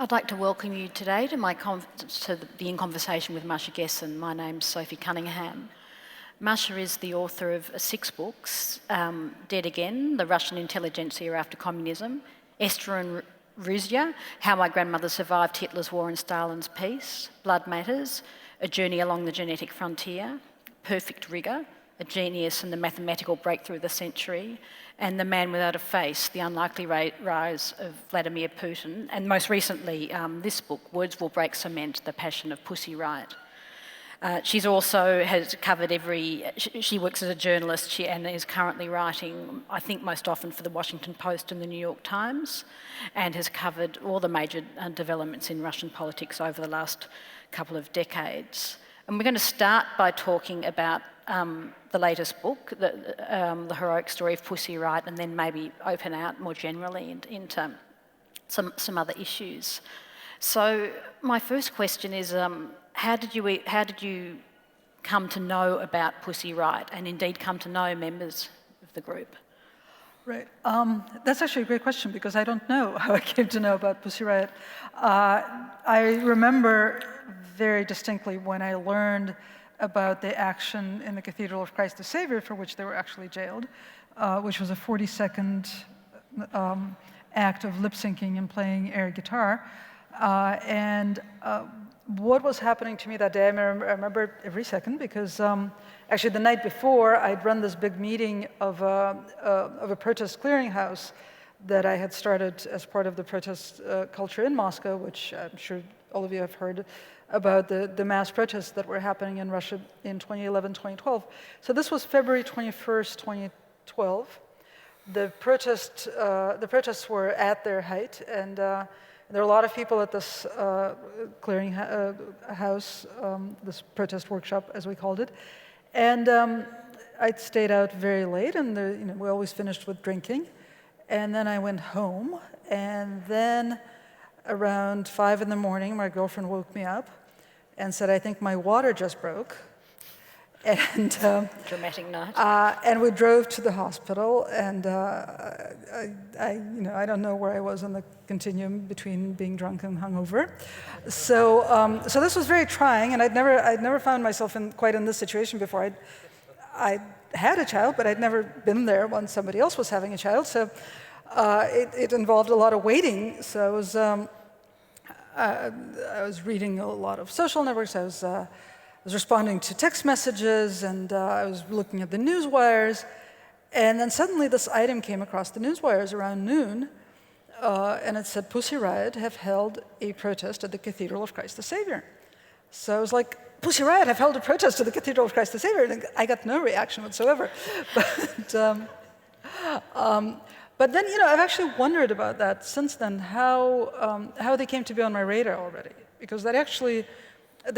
I'd like to welcome you today to be in conversation with Masha Gessen. My name's Sophie Cunningham. Masha is the author of 6 books, Dead Again, The Russian Intelligentsia After Communism, Esther and Ruzia, How My Grandmother Survived Hitler's War and Stalin's Peace, Blood Matters, A Journey Along the Genetic Frontier, Perfect Rigour, A Genius and the Mathematical Breakthrough of the Century, and The Man Without a Face, The Unlikely Rise of Vladimir Putin, and most recently this book, Words Will Break Cement, The Passion of Pussy Riot. She's also has covered she works as a journalist and is currently writing, I think most often for the Washington Post and the New York Times, and has covered all the major developments in Russian politics over the last couple of decades. And we're going to start by talking about the latest book, the heroic story of Pussy Riot, and then maybe open out more generally into some other issues. So my first question is, how did you come to know about Pussy Riot, and indeed come to know members of the group? Right. That's actually a great question, because I don't know how I came to know about Pussy Riot. I remember very distinctly when I learned about the action in the Cathedral of Christ the Savior, for which they were actually jailed, which was a 40-second act of lip-syncing and playing air guitar. What was happening to me that day, I remember every second, because actually the night before, I'd run this big meeting of a protest clearinghouse that I had started as part of the protest culture in Moscow, which I'm sure all of you have heard about, the mass protests that were happening in Russia in 2011, 2012. So this was February 21st, 2012. The protests were at their height, and there were a lot of people at this clearinghouse, this protest workshop, as we called it. And I'd stayed out very late, and we always finished with drinking. And then I went home, and then around 5 in the morning, my girlfriend woke me up and said, "I think my water just broke." And dramatic night. And we drove to the hospital, and I don't know where I was on the continuum between being drunk and hungover. So this was very trying, and I'd never found myself quite in this situation before. I had a child, but I'd never been there when somebody else was having a child. So it involved a lot of waiting. So I was reading a lot of social networks. I was responding to text messages, and I was looking at the news wires. And then suddenly this item came across the news wires around noon, and it said, "Pussy Riot have held a protest at the Cathedral of Christ the Savior." So I was like, "Pussy Riot have held a protest at the Cathedral of Christ the Savior?" And I got no reaction whatsoever. But then, I've actually wondered about that since then, how they came to be on my radar already, because they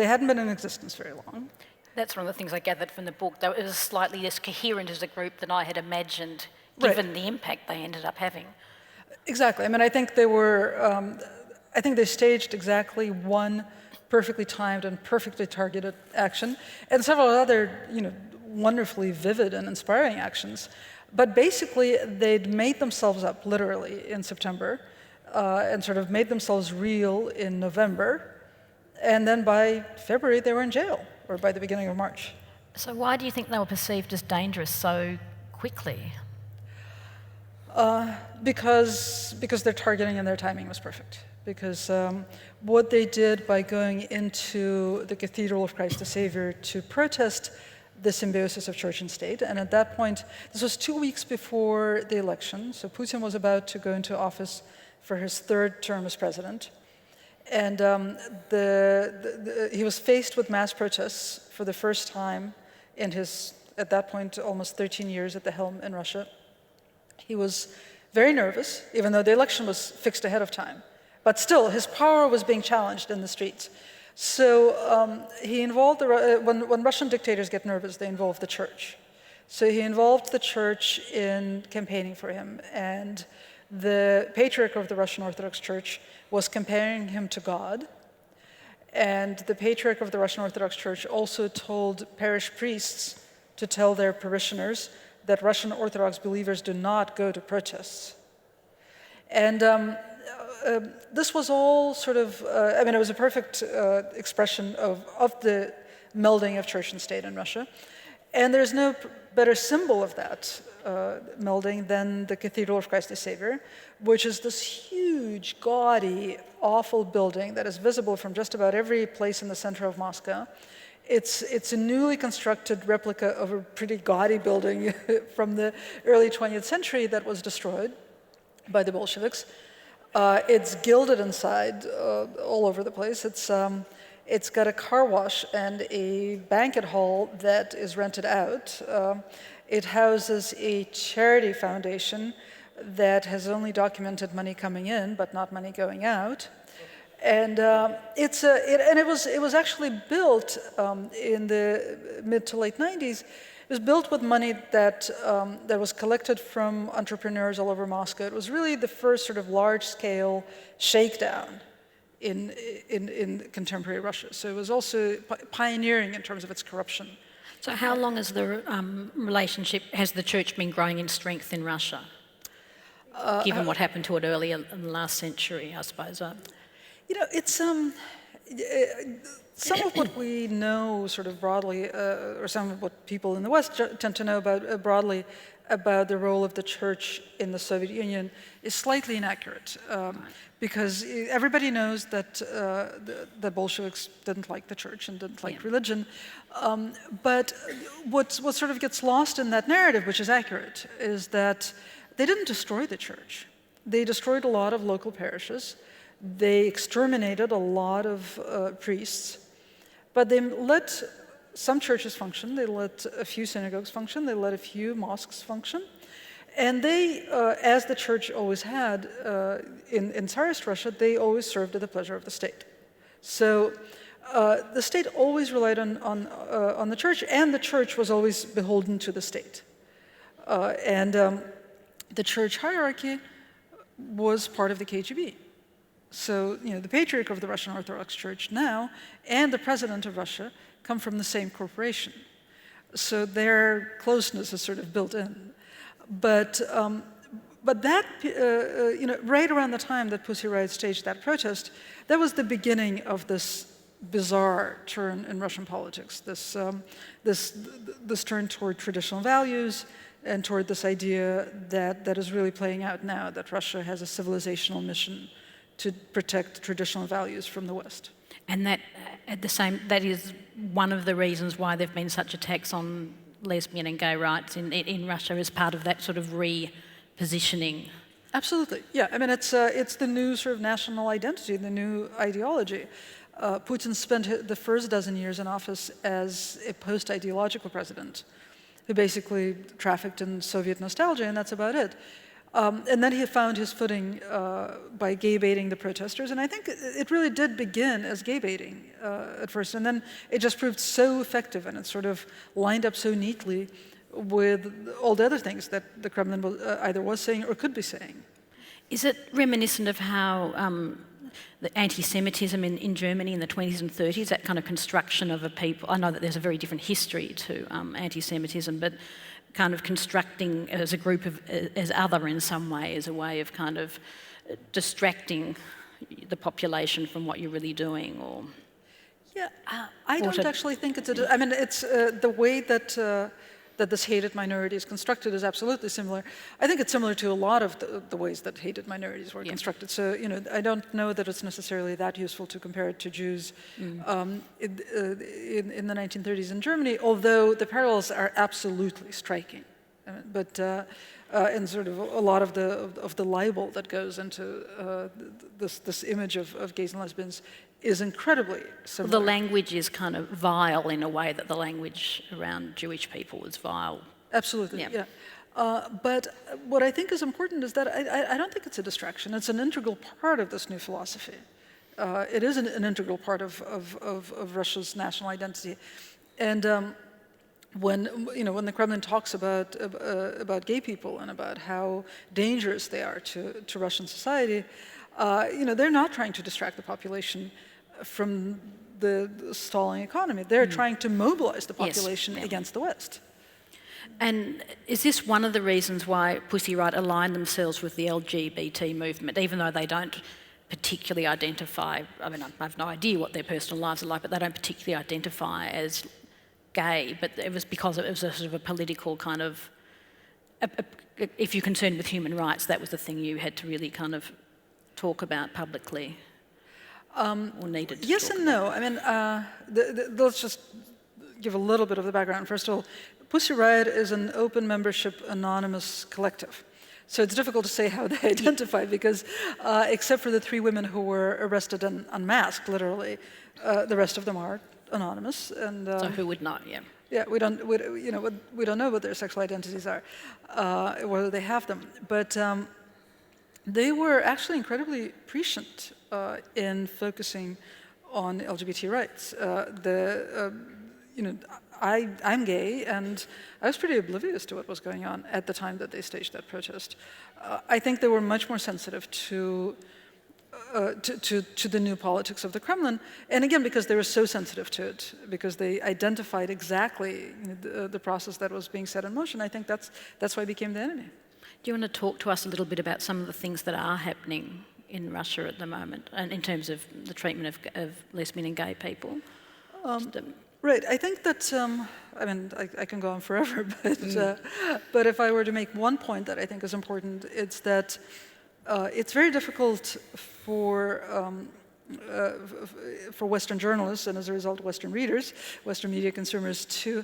hadn't been in existence very long. That's one of the things I gathered from the book, though it was slightly less coherent as a group than I had imagined, given the impact they ended up having. Exactly. I mean, I think they staged exactly one perfectly timed and perfectly targeted action, and several other, wonderfully vivid and inspiring actions. But basically, they'd made themselves up, literally, in September, and sort of made themselves real in November. And then by February, they were in jail, or by the beginning of March. So why do you think they were perceived as dangerous so quickly? Because their targeting and their timing was perfect. Because what they did by going into the Cathedral of Christ the Savior to protest the symbiosis of church and state, and at that point, this was 2 weeks before the election, so Putin was about to go into office for his 3rd term as president. And he was faced with mass protests for the first time in his, at that point, almost 13 years at the helm in Russia. He was very nervous, even though the election was fixed ahead of time. But still, his power was being challenged in the streets. So he involved, when Russian dictators get nervous, they involve the church. So he involved the church in campaigning for him. And the patriarch of the Russian Orthodox Church was comparing him to God. And the patriarch of the Russian Orthodox Church also told parish priests to tell their parishioners that Russian Orthodox believers do not go to protests. And this was all sort of, it was a perfect expression of the melding of church and state in Russia. And there's no better symbol of that melding than the Cathedral of Christ the Savior, which is this huge, gaudy, awful building that is visible from just about every place in the center of Moscow. It's a newly constructed replica of a pretty gaudy building from the early 20th century that was destroyed by the Bolsheviks. It's gilded inside all over the place. It's got a car wash and a banquet hall that is rented out. It houses a charity foundation that has only documented money coming in, but not money going out. And it was actually built in the mid to late 90s. It was built with money that was collected from entrepreneurs all over Moscow. It was really the first sort of large-scale shakedown in contemporary Russia. So it was also pioneering in terms of its corruption. So how long has the has the church been growing in strength in Russia? Given what happened to it earlier in the last century, I suppose. It's some of what we know sort of broadly, or some of what people in the West tend to know about broadly about the role of the church in the Soviet Union is slightly inaccurate, because everybody knows that the Bolsheviks didn't like the church and didn't like religion, but what sort of gets lost in that narrative, which is accurate, is that they didn't destroy the church. They destroyed a lot of local parishes. They exterminated a lot of priests, but they let some churches function, they let a few synagogues function, they let a few mosques function, and they, as the church always had in Tsarist Russia, they always served at the pleasure of the state. So the state always relied on the church, and the church was always beholden to the state. The church hierarchy was part of the KGB. So, the patriarch of the Russian Orthodox Church now and the president of Russia come from the same corporation. So their closeness is sort of built in. But that, right around the time that Pussy Riot staged that protest, that was the beginning of this bizarre turn in Russian politics, this turn toward traditional values and toward this idea that is really playing out now, that Russia has a civilizational mission to protect traditional values from the West. And that is one of the reasons why there have been such attacks on lesbian and gay rights in Russia as part of that sort of repositioning. Absolutely, yeah. It's the new sort of national identity, the new ideology. Putin spent the first dozen years in office as a post-ideological president who basically trafficked in Soviet nostalgia, and that's about it. And then he found his footing by gay baiting the protesters, and I think it really did begin as gay baiting at first, and then it just proved so effective, and it sort of lined up so neatly with all the other things that the Kremlin either was saying or could be saying. Is it reminiscent of how the anti-Semitism in Germany in the 20s and 30s, that kind of construction of a people? I know that there's a very different history to anti-Semitism, but kind of constructing as a group as other in some way, as a way of kind of distracting the population from what you're really doing, or? Yeah, I don't actually think it's it's the way that this hated minority is constructed is absolutely similar. I think it's similar to a lot of the ways that hated minorities were constructed. So, I don't know that it's necessarily that useful to compare it to Jews in the 1930s in Germany, although the parallels are absolutely striking. And sort of a lot of the libel that goes into this image of gays and lesbians is incredibly similar. The language is kind of vile in a way that the language around Jewish people was vile. Absolutely, yeah. But what I think is important is that I don't think it's a distraction. It's an integral part of this new philosophy. It is an integral part of Russia's national identity. And when the Kremlin talks about gay people and about how dangerous they are to Russian society, they're not trying to distract the population from the stalling economy. They're trying to mobilize the population against the West. And is this one of the reasons why Pussy Riot aligned themselves with the LGBT movement, even though they don't particularly identify, I mean, I have no idea what their personal lives are like, but they don't particularly identify as gay, but it was because it was a sort of a political kind of, if you're concerned with human rights, that was the thing you had to really kind of talk about publicly, or needed to Yes talk and about. no. I mean, let's just give a little bit of the background. First of all, Pussy Riot is an open membership anonymous collective. So it's difficult to say how they identify because except for the 3 women who were arrested and unmasked, literally, the rest of them are anonymous. And So who would know, yeah. yeah, we don't know what their sexual identities are, whether they have them. But they were actually incredibly prescient in focusing on LGBT rights. I'm gay, and I was pretty oblivious to what was going on at the time that they staged that protest. I think they were much more sensitive to the new politics of the Kremlin, and again, because they were so sensitive to it, because they identified exactly the process that was being set in motion. I think that's why it became the enemy. Do you want to talk to us a little bit about some of the things that are happening in Russia at the moment, and in terms of the treatment of lesbian and gay people? Right. I think that, I mean, I can go on forever, but if I were to make one point that I think is important, it's that it's very difficult for Western journalists, and as a result, Western readers, Western media consumers, to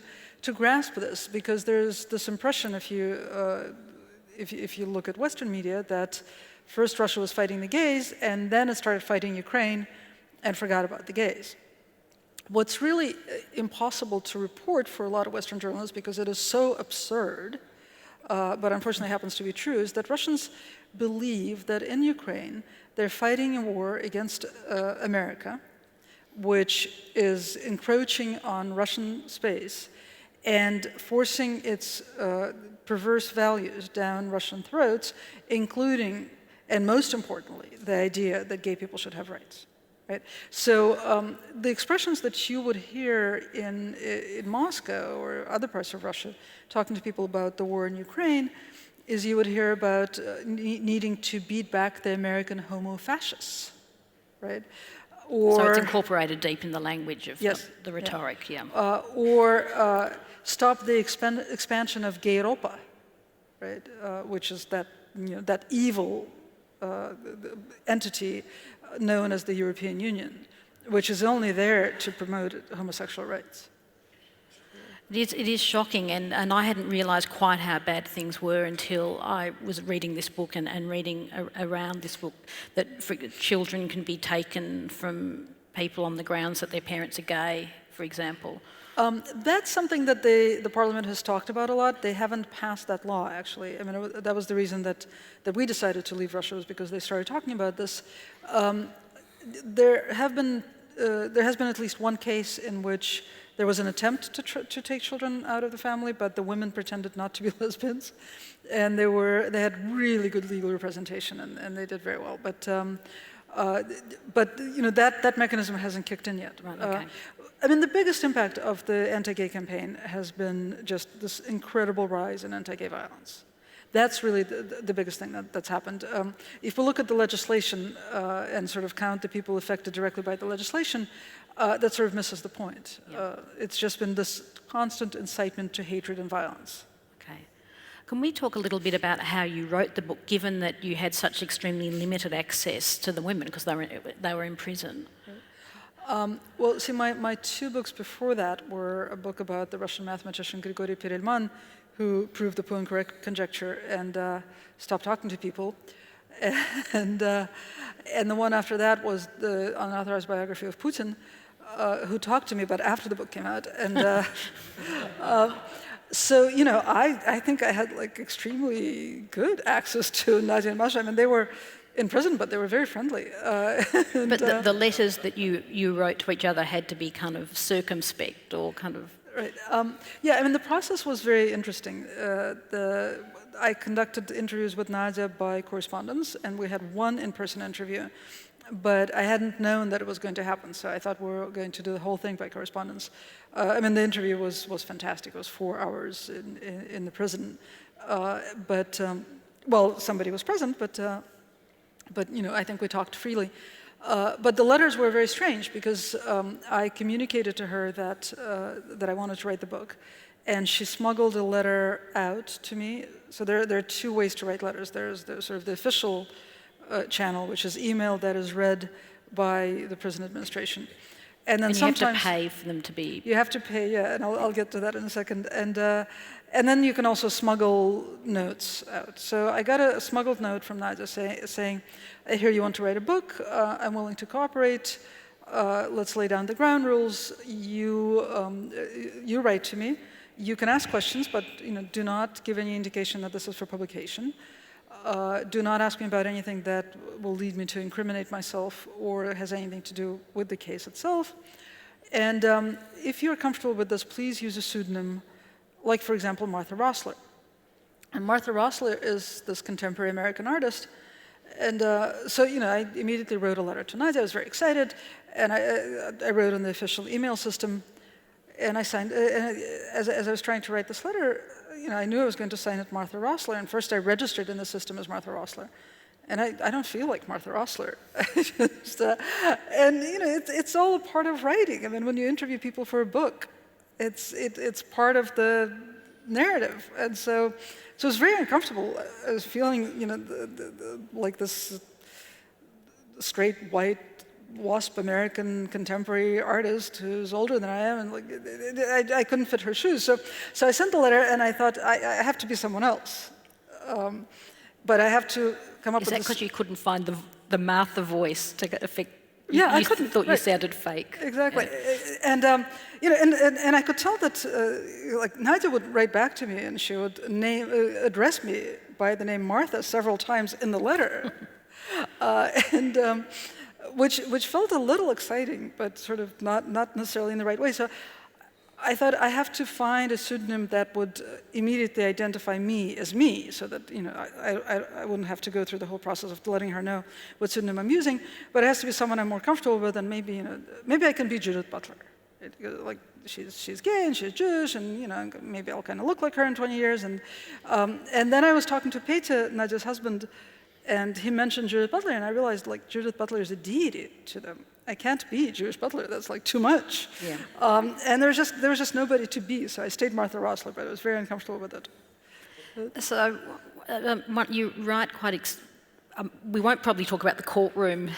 grasp this, because there's this impression, if you look at Western media, that first Russia was fighting the gays, and then it started fighting Ukraine, and forgot about the gays. What's really impossible to report for a lot of Western journalists, because it is so absurd, but unfortunately happens to be true, is that Russians believe that in Ukraine they're fighting a war against America, which is encroaching on Russian space and forcing its perverse values down Russian throats, including, and most importantly, the idea that gay people should have rights. Right? So the expressions that you would hear in Moscow or other parts of Russia talking to people about the war in Ukraine is you would hear about needing to beat back the American homo-fascists, right? Or, so it's incorporated deep in the language of yes, the rhetoric, yeah. Or stop the expansion of gay Europa, right? Which is that, that evil entity known as the European Union, which is only there to promote homosexual rights. It is shocking, and I hadn't realised quite how bad things were until I was reading this book and reading around this book, that children can be taken from people on the grounds that their parents are gay, for example. That's something that the Parliament has talked about a lot. They haven't passed that law, actually. I mean, that was the reason that we decided to leave Russia, was because they started talking about this. There has been at least one case in which there was an attempt to take children out of the family, but the women pretended not to be lesbians, and they had really good legal representation, and they did very well. But that mechanism hasn't kicked in yet. Right, okay. I mean, the biggest impact of the anti-gay campaign has been just this incredible rise in anti-gay violence. That's really the biggest thing that's happened. If we look at the legislation and sort of count the people affected directly by the legislation, that sort of misses the point. Yeah. It's just been this constant incitement to hatred and violence. Okay. Can we talk a little bit about how you wrote the book, given that you had such extremely limited access to the women because they were in prison? Well, see, my 2 books before that were a book about the Russian mathematician Grigory Perelman, who proved the Poincare conjecture and stopped talking to people. And the one after that was the unauthorized biography of Putin, who talked to me about after the book came out. And so, I think I had like extremely good access to Nadia and Masha. I mean, they were in prison, but they were very friendly. But the letters that you wrote to each other had to be kind of circumspect or kind of... Right. Yeah, I mean, the process was very interesting. I conducted interviews with Nadia by correspondence, and we had one in-person interview, but I hadn't known that it was going to happen, so I thought we were going to do the whole thing by correspondence. I mean, the interview was fantastic. It was 4 hours in the prison. Well, somebody was present, but but I think we talked freely. But the letters were very strange because I communicated to her that I wanted to write the book, and she smuggled a letter out to me. So there are two ways to write letters. There's sort of the official channel, which is email that is read by the prison administration. And then sometimes you have to pay for them to be... You have to pay, yeah, and I'll get to that in a second. And then you can also smuggle notes out. So I got a smuggled note from Nadia saying, I hear you want to write a book, I'm willing to cooperate, let's lay down the ground rules, you write to me, you can ask questions, but do not give any indication that this is for publication. Do not ask me about anything that will lead me to incriminate myself or has anything to do with the case itself. And if you're comfortable with this, please use a pseudonym, like, for example, Martha Rossler. And Martha Rossler is this contemporary American artist. And so, I immediately wrote a letter to Nadia. I was very excited. And I wrote on the official email system. And I signed, as I was trying to write this letter, I knew I was going to sign it Martha Rossler, and first I registered in the system as Martha Rossler. And I don't feel like Martha Rossler. It's all a part of writing. I mean, when you interview people for a book, it's part of the narrative. And so it was very uncomfortable. I was feeling, like this straight, white, WASP American contemporary artist who's older than I am, and I couldn't fit her shoes. So I sent the letter, and I thought, I have to be someone else. But I have to come up with this... Is that because you couldn't find the Martha voice to affect... Yeah, I couldn't. Thought you sounded fake. Exactly. Yeah. And I could tell that, Nadia would write back to me, and she would address me by the name Martha several times in the letter. Which felt a little exciting, but sort of not necessarily in the right way. So I thought I have to find a pseudonym that would immediately identify me as me, so that I wouldn't have to go through the whole process of letting her know what pseudonym I'm using. But it has to be someone I'm more comfortable with, and maybe I can be Judith Butler. She's gay and she's Jewish, and maybe I'll kind of look like her in 20 years. And then I was talking to Peter, Nadia's husband. And he mentioned Judith Butler, and I realized, Judith Butler is a deity to them. I can't be Jewish Butler. That's too much. Yeah. And there was just nobody to be. So I stayed Martha Rossler, but I was very uncomfortable with it. So you write quite. We won't probably talk about the courtroom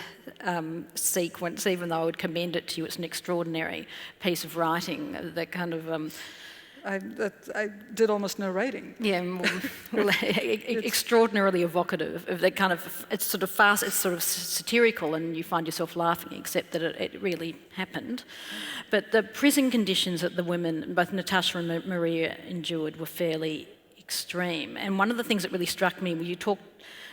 sequence, even though I would commend it to you. It's an extraordinary piece of writing. That kind of. I did almost no writing. Yeah, extraordinarily evocative. It's sort of fast, it's sort of satirical, and you find yourself laughing, except that it really happened. But the prison conditions that the women, both Natasha and Maria, endured were fairly extreme. And one of the things that really struck me, when you talked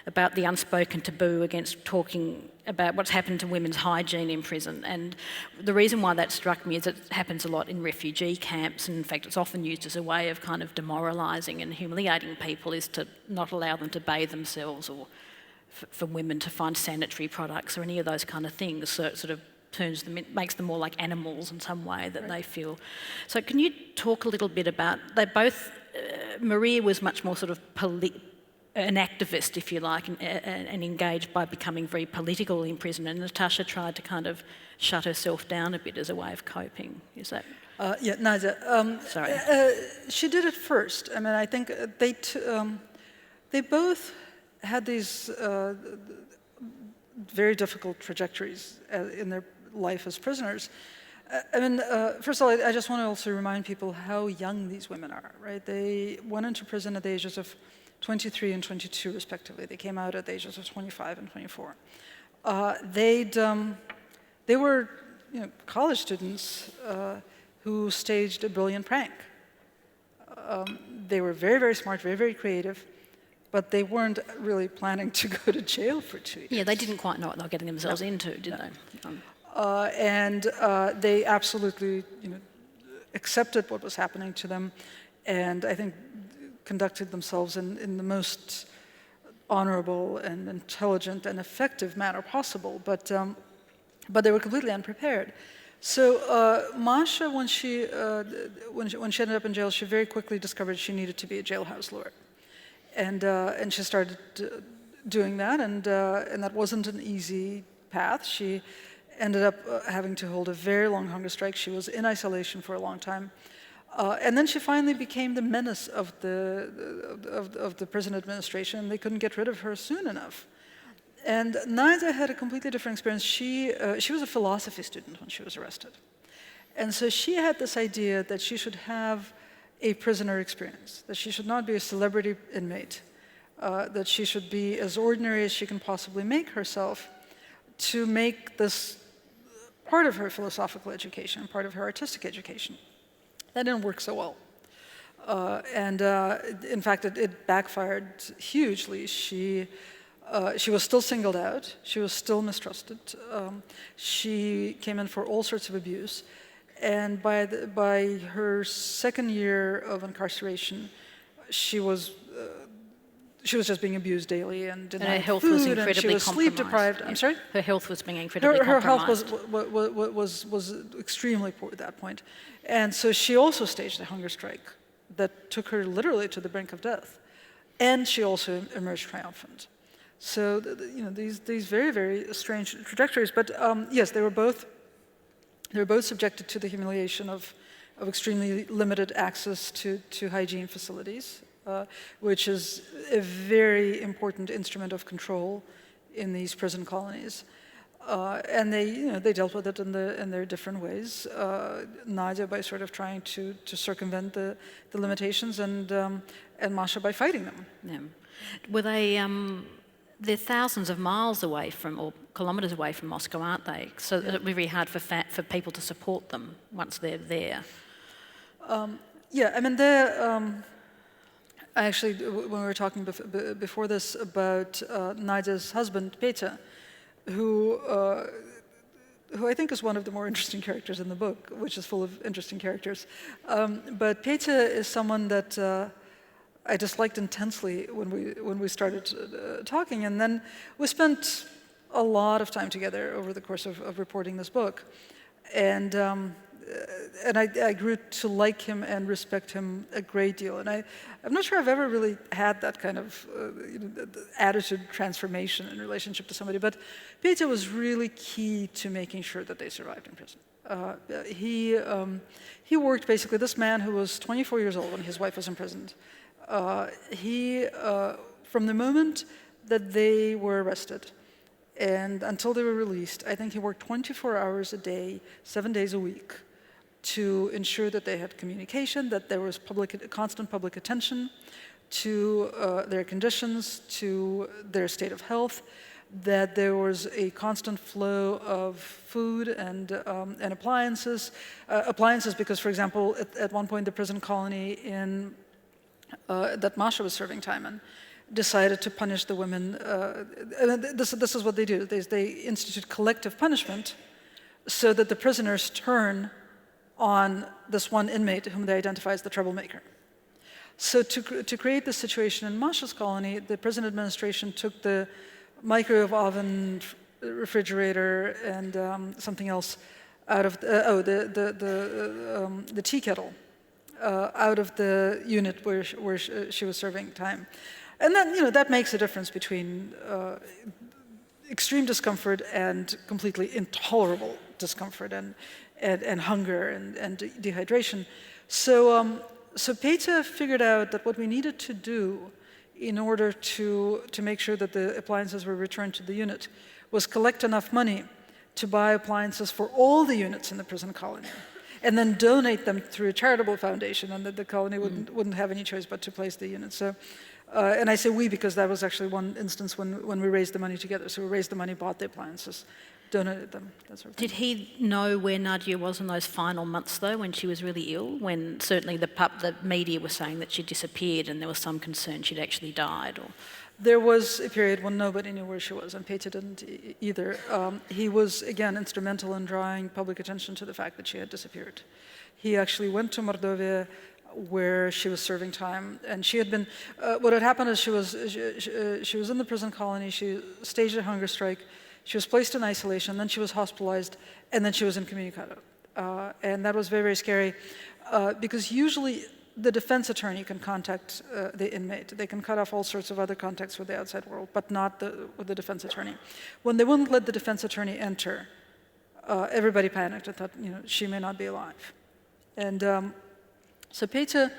about the unspoken taboo against talking about what's happened to women's hygiene in prison. And the reason why that struck me is it happens a lot in refugee camps, and in fact it's often used as a way of kind of demoralising and humiliating people, is to not allow them to bathe themselves, or for women to find sanitary products or any of those kind of things. So it sort of makes them more like animals in some way that they feel. So can you talk a little bit about, Maria was much more sort of an activist, if you like, and engaged by becoming very political in prison. And Natasha tried to kind of shut herself down a bit as a way of coping. Is that? Yeah, Nadia. Sorry. She did it first. I mean, I think they both had these very difficult trajectories in their life as prisoners. First of all, I just want to also remind people how young these women are, right? They went into prison at the ages of 23 and 22, respectively. They came out at the ages of 25 and 24. They were college students who staged a brilliant prank. They were very, very smart, very, very creative, but they weren't really planning to go to jail for 2 years. Yeah, they didn't quite know what they were getting themselves into, did they? And they absolutely accepted what was happening to them, and I think conducted themselves in the most honorable and intelligent and effective manner possible, but they were completely unprepared. So Masha, when she ended up in jail, she very quickly discovered she needed to be a jailhouse lawyer, and she started doing that, and that wasn't an easy path. She ended up having to hold a very long hunger strike. She was in isolation for a long time. And then she finally became the menace of the prison administration. They couldn't get rid of her soon enough. And Nadia had a completely different experience. She was a philosophy student when she was arrested. And so she had this idea that she should have a prisoner experience, that she should not be a celebrity inmate, that she should be as ordinary as she can possibly make herself, to make this part of her philosophical education, part of her artistic education. That didn't work so well. In fact, it backfired hugely. She was still singled out. She was still mistrusted. She came in for all sorts of abuse. And by her second year of incarceration, she was just being abused daily and denied her health food, was incredibly and she was sleep deprived. Yeah. I'm sorry? Her health was being incredibly Her compromised. health was extremely poor at that point. And so she also staged a hunger strike that took her literally to the brink of death. And she also emerged triumphant. So these very, very strange trajectories. But yes, they were both subjected to the humiliation of extremely limited access to hygiene facilities, which is a very important instrument of control in these prison colonies. And they dealt with it in their different ways. Nadia by sort of trying to circumvent the limitations, and Masha by fighting them. Yeah. Were they? They're thousands of miles away from, or kilometres away from Moscow, aren't they? So it'd be very hard for people to support them once they're there. Yeah, I mean, I actually, when we were talking before this about Nadia's husband, Petya, who I think is one of the more interesting characters in the book, which is full of interesting characters. But Petya is someone that I disliked intensely when we started talking, and then we spent a lot of time together over the course of reporting this book, and I grew to like him and respect him a great deal. And I'm not sure I've ever really had that kind of attitude transformation in relationship to somebody, but Petya was really key to making sure that they survived in prison. He worked basically, this man who was 24 years old when his wife was imprisoned, from the moment that they were arrested and until they were released, I think he worked 24 hours a day, 7 days a week, to ensure that they had communication, that there was constant public attention to their conditions, to their state of health, that there was a constant flow of food and appliances. Appliances because, for example, at one point the prison colony that Masha was serving time in decided to punish the women. This is what they do. They institute collective punishment so that the prisoners turn on this one inmate whom they identify as the troublemaker. So to create this situation in Masha's colony, the prison administration took the microwave oven, refrigerator, and something else out of the tea kettle out of the unit where she was serving time. And then, that makes a difference between extreme discomfort and completely intolerable discomfort and hunger and dehydration. So Petya figured out that what we needed to do in order to make sure that the appliances were returned to the unit was collect enough money to buy appliances for all the units in the prison colony, and then donate them through a charitable foundation, and that the colony wouldn't have any choice but to place the units. So, and I say we because that was actually one instance when we raised the money together. So we raised the money, bought the appliances, donated them, that sort of thing. Did he know where Nadia was in those final months, though, when she was really ill? When certainly the media was saying that she disappeared and there was some concern she'd actually died? Or... There was a period when nobody knew where she was, and Petya didn't either. He was, again, instrumental in drawing public attention to the fact that she had disappeared. He actually went to Mordovia, where she was serving time, and she had been. What had happened is she was in the prison colony. She staged a hunger strike. She was placed in isolation. Then she was hospitalized, and then she was incommunicado. And that was very, very scary, because usually the defense attorney can contact the inmate. They can cut off all sorts of other contacts with the outside world, but not with the defense attorney. When they wouldn't let the defense attorney enter, everybody panicked and thought, she may not be alive. And so Peter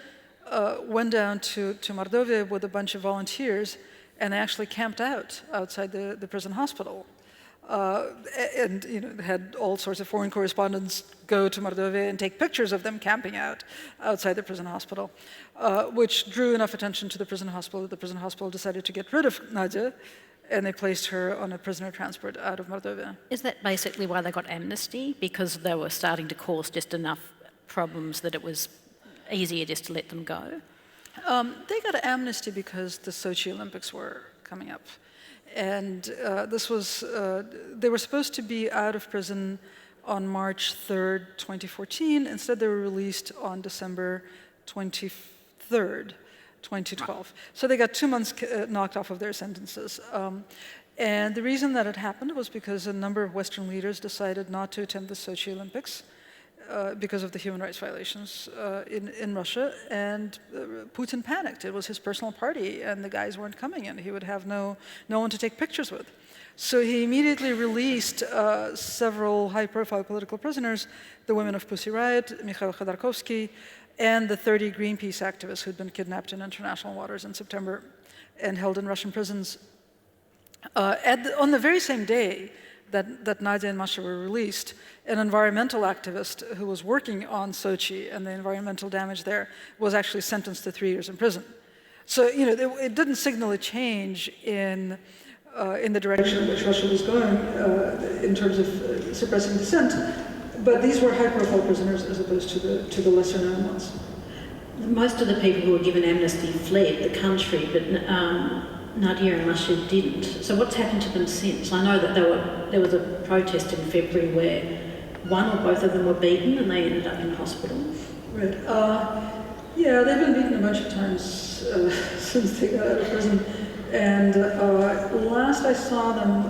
went down to Mordovia with a bunch of volunteers, and they actually camped outside the prison hospital. And had all sorts of foreign correspondents go to Mordovia and take pictures of them camping outside the prison hospital, which drew enough attention to the prison hospital that the prison hospital decided to get rid of Nadia, and they placed her on a prisoner transport out of Mordovia. Is that basically why they got amnesty? Because they were starting to cause just enough problems that it was easier just to let them go? They got amnesty because the Sochi Olympics were coming up. And they were supposed to be out of prison on March 3rd, 2014. Instead, they were released on December 23rd, 2012. So they got 2 months knocked off of their sentences. And the reason that it happened was because a number of Western leaders decided not to attend the Sochi Olympics because of the human rights violations in Russia, and Putin panicked. It was his personal party, and the guys weren't coming, and he would have no one to take pictures with. So he immediately released several high-profile political prisoners, the women of Pussy Riot, Mikhail Khodorkovsky, and the 30 Greenpeace activists who'd been kidnapped in international waters in September and held in Russian prisons. On the very same day that Nadia and Masha were released, an environmental activist who was working on Sochi and the environmental damage there was actually sentenced to 3 years in prison. So, it didn't signal a change in the direction in which Russia was going in terms of suppressing dissent, but these were high-profile prisoners as opposed to the lesser-known ones. Most of the people who were given amnesty fled the country, but Nadia and Masha didn't. So what's happened to them since? I know that there was a protest in February where one or both of them were beaten and they ended up in hospital. Right. Yeah, they've been beaten a bunch of times since they got out of prison. And last I saw them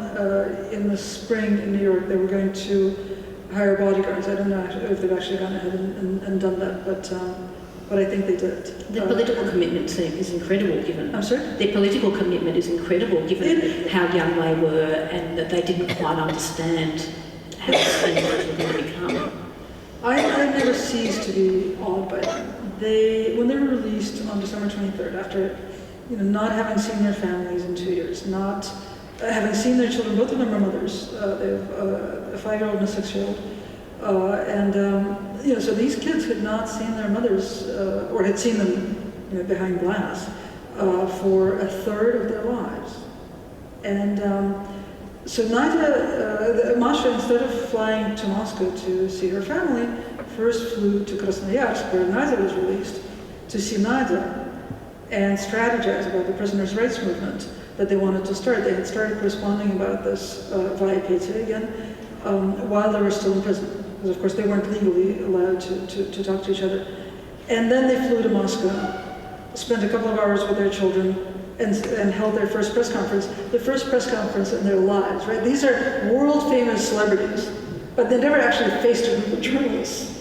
in the spring in New York, they were going to hire bodyguards. I don't know if they've actually gone ahead and done that, but I think they did. Their political commitment is incredible given... I'm sorry? Their political commitment is incredible given how young they were and that they didn't quite understand how this thing was going to become. I never ceased to be awed by them. When they were released on December 23rd, after not having seen their families in 2 years, not having seen their children, both of them are mothers. They have a 5-year-old and a 6-year-old. So these kids had not seen their mothers, or had seen them behind glass, for a third of their lives. And so Masha, instead of flying to Moscow to see her family, first flew to Krasnoyarsk, where Nadia was released, to see Nadia and strategize about the prisoners' rights movement that they wanted to start. They had started corresponding about this via Petya again while they were still in prison, because of course they weren't legally allowed to talk to each other. And then they flew to Moscow, spent a couple of hours with their children, and held their first press conference, the first press conference in their lives, right? These are world-famous celebrities, but they never actually faced a group of journalists.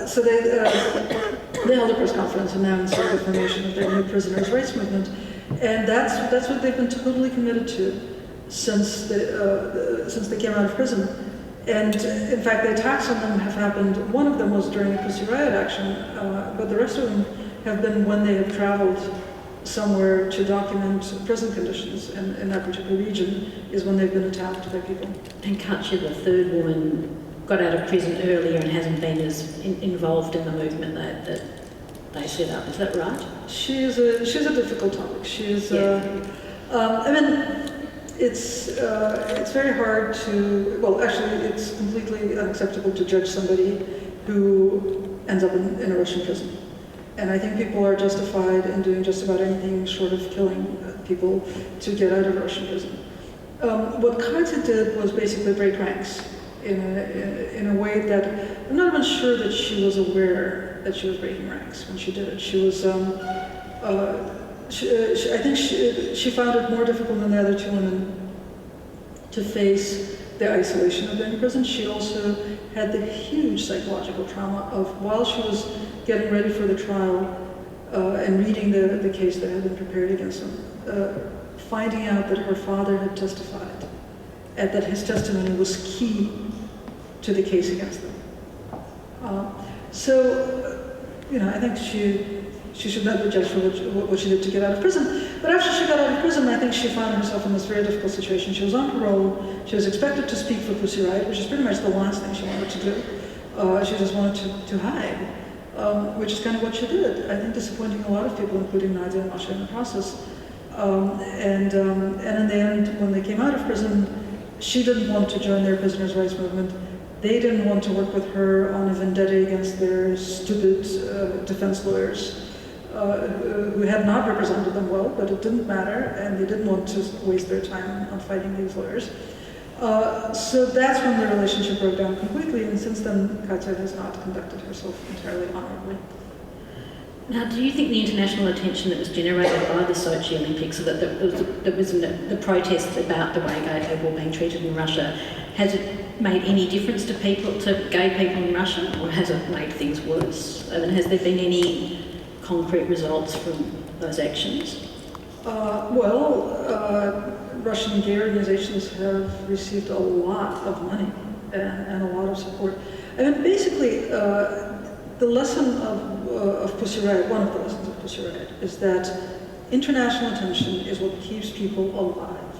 So they held a press conference announcing the formation of their new prisoners' rights movement, and that's what they've been totally committed to since they came out of prison. And in fact, the attacks on them have happened. One of them was during the Pussy Riot action, but the rest of them have been when they have traveled somewhere to document prison conditions in that particular region, is when they've been attacked by people. And Katya, the third woman, got out of prison earlier and hasn't been as involved in the movement that they set up. Is that right? She's a difficult topic. It's very hard to, well, actually, it's completely unacceptable to judge somebody who ends up in a Russian prison. And I think people are justified in doing just about anything short of killing people to get out of Russian prison. What Katya did was basically break ranks in a way that I'm not even sure that she was aware that she was breaking ranks when she did it. She was, I think she found it more difficult than the other two women to face the isolation of being in prison. She also had the huge psychological trauma of, while she was getting ready for the trial and reading the case that had been prepared against him, finding out that her father had testified and that his testimony was key to the case against them. I think she should not be judged for what she did to get out of prison. But after she got out of prison, I think she found herself in this very difficult situation. She was on parole. She was expected to speak for Pussy Riot, which is pretty much the last thing she wanted to do. She just wanted to hide, which is kind of what she did. I think disappointing a lot of people, including Nadia and Masha in the process. And in the end, when they came out of prison, she didn't want to join their prisoners' rights movement. They didn't want to work with her on a vendetta against their stupid defense lawyers who had not represented them well, but it didn't matter, and they didn't want to waste their time on fighting these lawyers. So that's when the relationship broke down completely, and since then, Katja has not conducted herself entirely honorably. Now, do you think the international attention that was generated by the Sochi Olympics, so that was the protests about the way gay people were being treated in Russia, has it made any difference to gay people in Russia, or has it made things worse? I mean, has there been any concrete results from those actions? Russian gay organizations have received a lot of money and a lot of support. I mean, basically, the lesson of Pussy Riot, one of the lessons of Pussy Riot, is that international attention is what keeps people alive,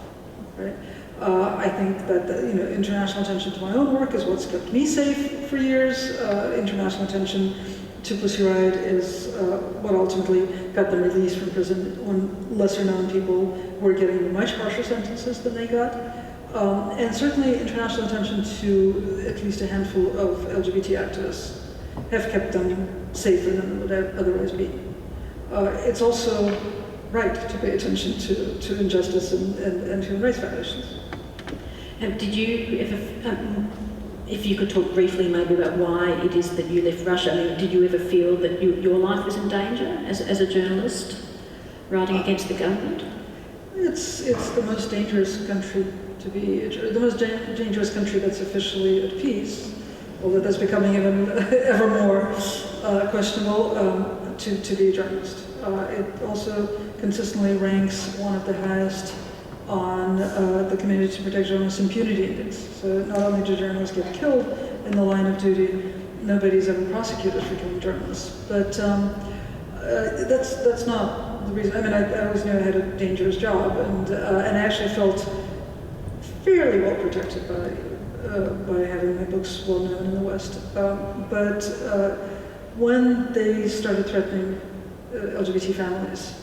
right? I think that international attention to my own work is what's kept me safe for years. International attention to Pussy Riot is what ultimately got them released from prison when lesser-known people were getting much harsher sentences than they got. And certainly international attention to at least a handful of LGBT activists have kept them safer than they would otherwise be. It's also right to pay attention to injustice and human rights violations. Did you ever, if you could talk briefly maybe about why it is that you left Russia, I mean, did you ever feel that your life was in danger as a journalist writing against the government? It's the most dangerous country to be, the most dangerous country that's officially at peace, although that's becoming even ever more questionable to be a journalist. It also consistently ranks one of the highest on the Committee to Protect Journalists Impunity Index. So not only do journalists get killed in the line of duty, nobody's ever prosecuted for killing journalists. But that's not the reason. I mean, I always knew I had a dangerous job, and I actually felt fairly well protected by having my books well known in the West. But when they started threatening LGBT families,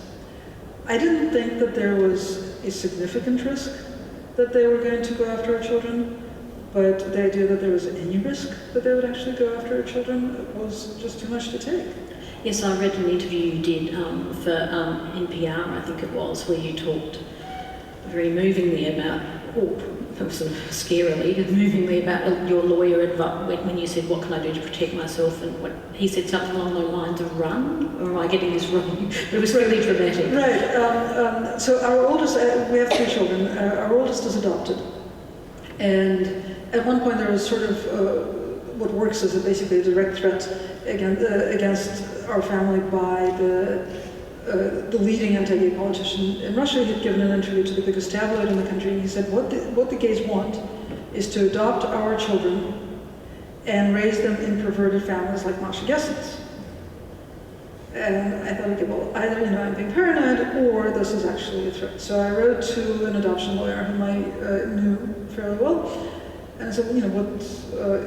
I didn't think that there was a significant risk that they were going to go after our children, but the idea that there was any risk that they would actually go after our children was just too much to take. Yes, I read an interview you did for NPR, I think it was, where you talked very movingly about, sort of scarily, movingly about your lawyer advice when you said, what can I do to protect myself? And he said something along the lines of run, or am I getting this wrong? But it was really dramatic. Right. So our oldest, we have 3 children. Our oldest is adopted. And at one point there was sort of what works as basically a direct threat against our family by the leading anti-gay politician in Russia. He'd given an interview to the biggest tabloid in the country, and he said, what the gays want is to adopt our children and raise them in perverted families like Masha Gessen's. And I thought, okay, well, either I'm being paranoid, or this is actually a threat. So I wrote to an adoption lawyer whom I knew fairly well, and I said,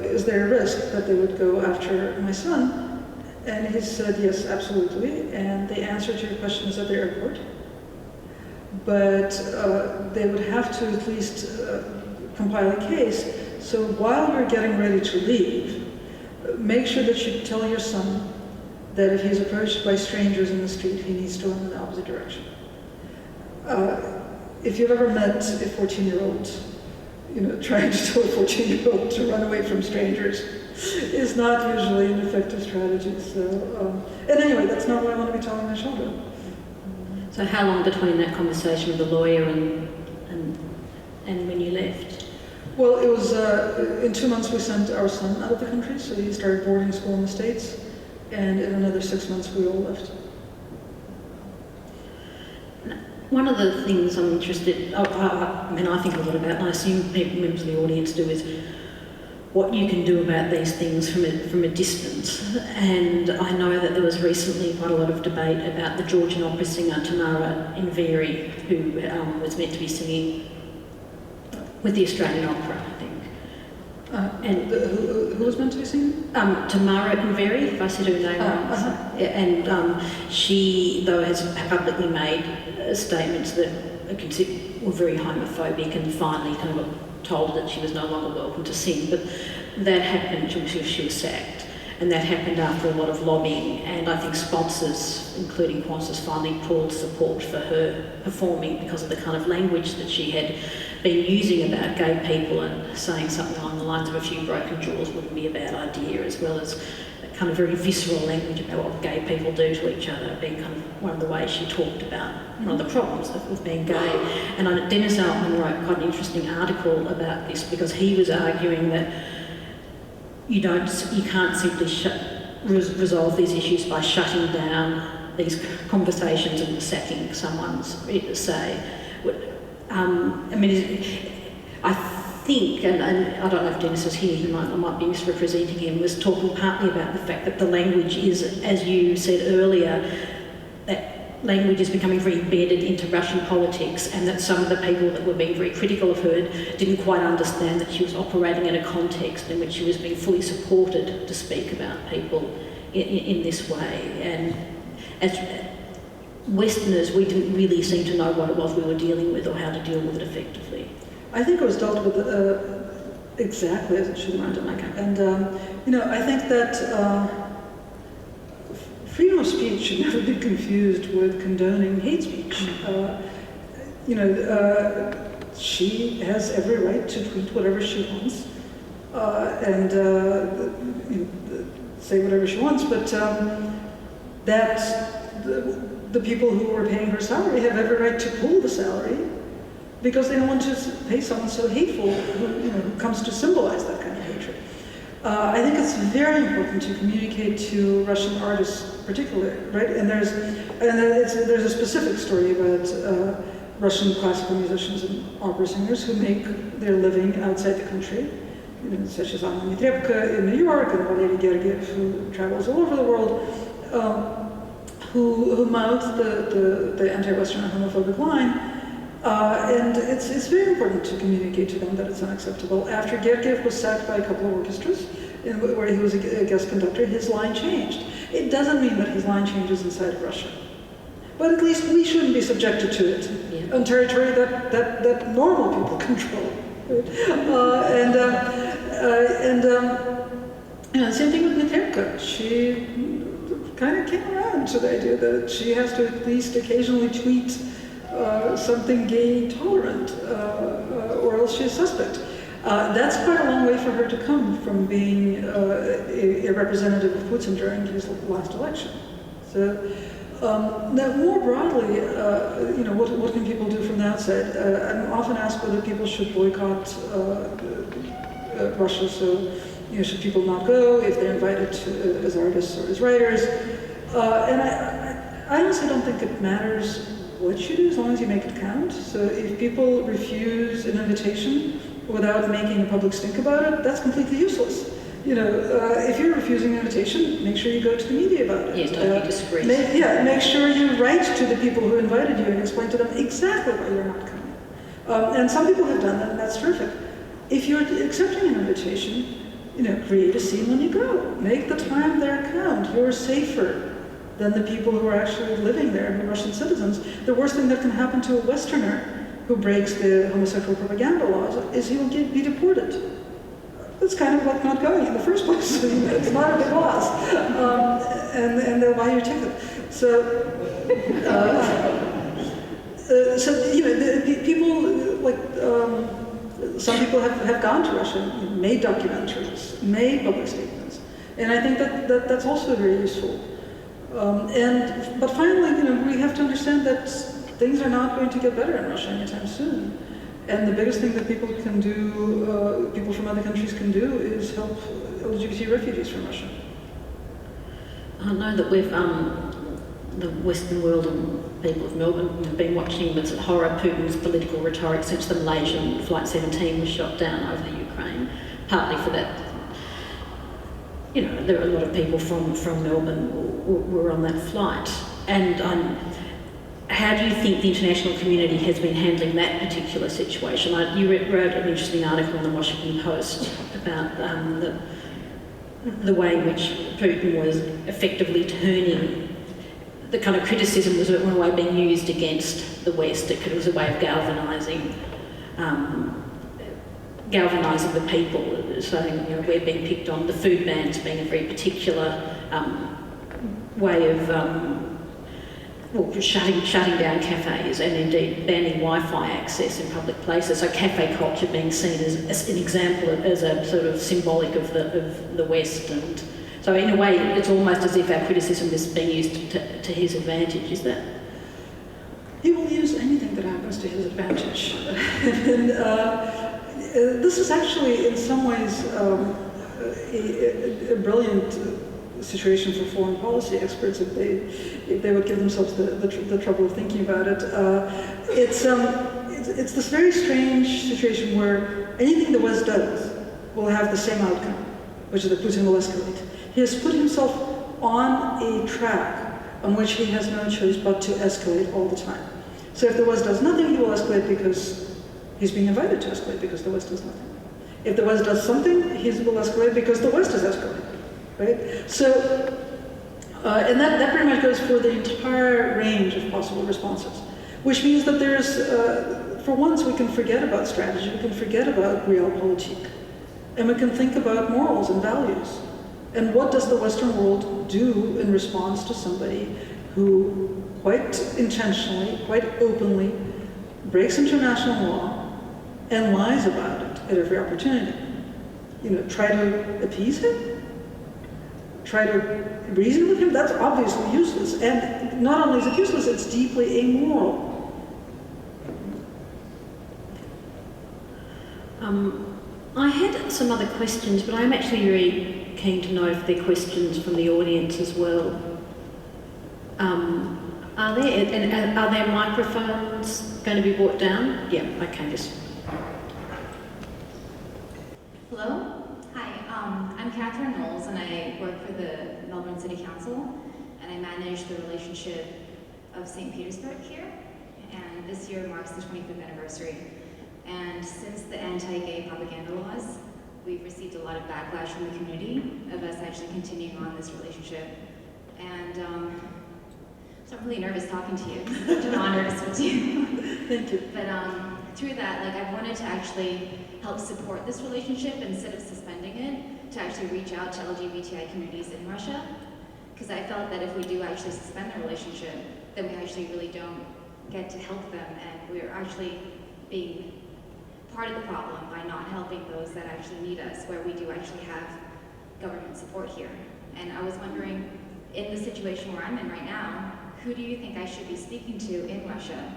is there a risk that they would go after my son? And he said, yes, absolutely. And the answer to your question is at the airport. But they would have to at least compile a case. So while you're getting ready to leave, make sure that you tell your son that if he's approached by strangers in the street, he needs to run in the opposite direction. If you've ever met a 14-year-old, trying to tell a 14-year-old to run away from strangers is not usually an effective strategy. So, and anyway, that's not what I want to be telling my children. So how long between that conversation with the lawyer and when you left? Well, it was, in 2 months we sent our son out of the country, so he started boarding school in the States, and in another 6 months we all left. One of the things I'm interested, I mean, I think a lot about, and I assume people, members of the audience do, is what you can do about these things from a distance. And I know that there was recently quite a lot of debate about the Georgian opera singer Tamara Inveri, who was meant to be singing with the Australian Opera, I think. And who was meant to be singing? Tamara Inveri, if I said her name right. And she, though, has publicly made statements that were very homophobic, and finally kind of got told that she was no longer welcome to sing. But that happened, she was sacked. And that happened after a lot of lobbying, and I think sponsors, including Qantas, finally pulled support for her performing because of the kind of language that she had been using about gay people, and saying something along the lines of a few broken jaws wouldn't be a bad idea, as well as kind of very visceral language about what gay people do to each other, being kind of one of the ways she talked about one of the problems with being gay. And Dennis Altman wrote quite an interesting article about this, because he was arguing that you can't simply resolve these issues by shutting down these conversations and sacking someone's say. I mean, I think, and I don't know if Dennis is here, I might be misrepresenting him, was talking partly about the fact that the language is, as you said earlier, that language is becoming very embedded into Russian politics, and that some of the people that were being very critical of her didn't quite understand that she was operating in a context in which she was being fully supported to speak about people in this way. And as Westerners, we didn't really seem to know what it was we were dealing with or how to deal with it effectively. I think it was dealt with exactly as it should have been. Okay. And, I think that freedom of speech should never be confused with condoning hate speech. She has every right to tweet whatever she wants and say whatever she wants, but the people who are paying her salary have every right to pull the salary because they don't want to pay someone so hateful who comes to symbolize that kind of hatred. I think it's very important to communicate to Russian artists, particularly, right? And there's a specific story about Russian classical musicians and opera singers who make their living outside the country, such as Anna Netrebko in New York and Valery Gergiev, who travels all over the world, who mouth the anti-Western and homophobic line. And it's very important to communicate to them that it's unacceptable. After Gergiev was sacked by a couple of orchestras, where he was a guest conductor, his line changed. It doesn't mean that his line changes inside of Russia. But at least we shouldn't be subjected to it on territory that normal people control. Same thing with Netrebko. She kind of came around to the idea that she has to at least occasionally tweet something gay tolerant, or else she's suspect. That's quite a long way for her to come from being a representative of Putin during his last election. So now more broadly, what can people do from the outside? I'm often asked whether people should boycott Russia. So, should people not go if they're invited to, as artists or as writers? And I honestly don't think it matters what you do as long as you make it count. So if people refuse an invitation without making a public stink about it, that's completely useless. If you're refusing an invitation, make sure you go to the media about it. Yes, don't be disgraced. Make sure you write to the people who invited you and explain to them exactly why you're not coming. And some people have done that, and that's terrific. If you're accepting an invitation, create a scene when you go. Make the time there count. You're safer than the people who are actually living there, the Russian citizens. The worst thing that can happen to a Westerner who breaks the homosexual propaganda laws is he will be deported. That's kind of like not going in the first place. It's not a big loss. And they'll buy your ticket. So, people, some people have gone to Russia, made documentaries, made public statements. And I think that's also very useful. But finally, we have to understand that things are not going to get better in Russia anytime soon. And the biggest thing that people can do, people from other countries can do, is help LGBT refugees from Russia. I know that we've, the Western world and people of Melbourne have been watching with horror Putin's political rhetoric since the Malaysian Flight 17 was shot down over the Ukraine, partly for that. You know, there are a lot of people from Melbourne were on that flight. And how do you think the international community has been handling that particular situation? You wrote an interesting article in the Washington Post about the way in which Putin was effectively turning the kind of criticism was in a way being used against the West. It was a way of galvanising the people, saying, you know, we're being picked on, the food bans being a very particular way of shutting down cafes and indeed banning Wi-Fi access in public places. So cafe culture being seen as an example, as a sort of symbolic of the West. And so in a way, it's almost as if our criticism is being used to his advantage, is that? He will use anything that happens to his advantage. And this is actually, in some ways, a brilliant situation for foreign policy experts if they would give themselves the trouble of thinking about it. It's this very strange situation where anything the West does will have the same outcome, which is that Putin will escalate. He has put himself on a track on which he has no choice but to escalate all the time. So if the West does nothing, he will escalate because he's being invited to escalate because the West does nothing. If the West does something, he will escalate because the West is escalating, right? So, and that pretty much goes for the entire range of possible responses, which means that there's, for once, we can forget about strategy, we can forget about realpolitik, and we can think about morals and values. And what does the Western world do in response to somebody who quite intentionally, quite openly, breaks international law and lies about it at every opportunity? You know, try to appease him? Try to reason with him? That's obviously useless. And not only is it useless, it's deeply amoral. I had some other questions, but I'm actually very keen to know if there are questions from the audience as well. Are there microphones going to be brought down? Yeah, okay, yes. Hello, hi, I'm Catherine Knowles and I work for the Melbourne City Council and I manage the relationship of St. Petersburg here, and this year marks the 25th anniversary. And since the anti-gay propaganda laws, we've received a lot of backlash from the community of us actually continuing on this relationship. And so I'm really nervous talking to you. It's such an honor to speak to you. Thank you. But through that, like, I wanted to actually help support this relationship instead of suspending it, to actually reach out to LGBTI communities in Russia. Because I felt that if we do actually suspend the relationship, then we actually really don't get to help them, and we're actually being part of the problem by not helping those that actually need us, where we do actually have government support here. And I was wondering, in the situation where I'm in right now, who do you think I should be speaking to in Russia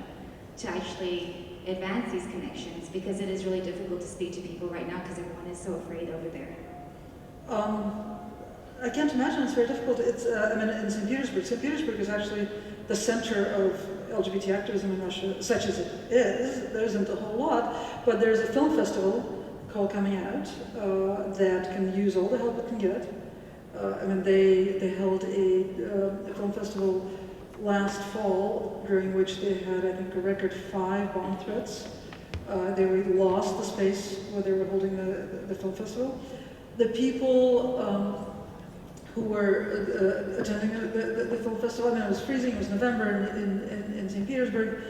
to actually advance these connections? Because it is really difficult to speak to people right now because everyone is so afraid over there. I can't imagine it's very difficult. It's, I mean, in St. Petersburg. St. Petersburg is actually the center of LGBT activism in Russia, such as it is. There isn't a whole lot, but there's a film festival called Coming Out that can use all the help it can get. I mean, they held a film festival last fall, during which they had, I think, a record 5 bomb threats. They really lost the space where they were holding the film festival. The people who were attending the film festival, I mean, it was freezing, it was November in St. Petersburg,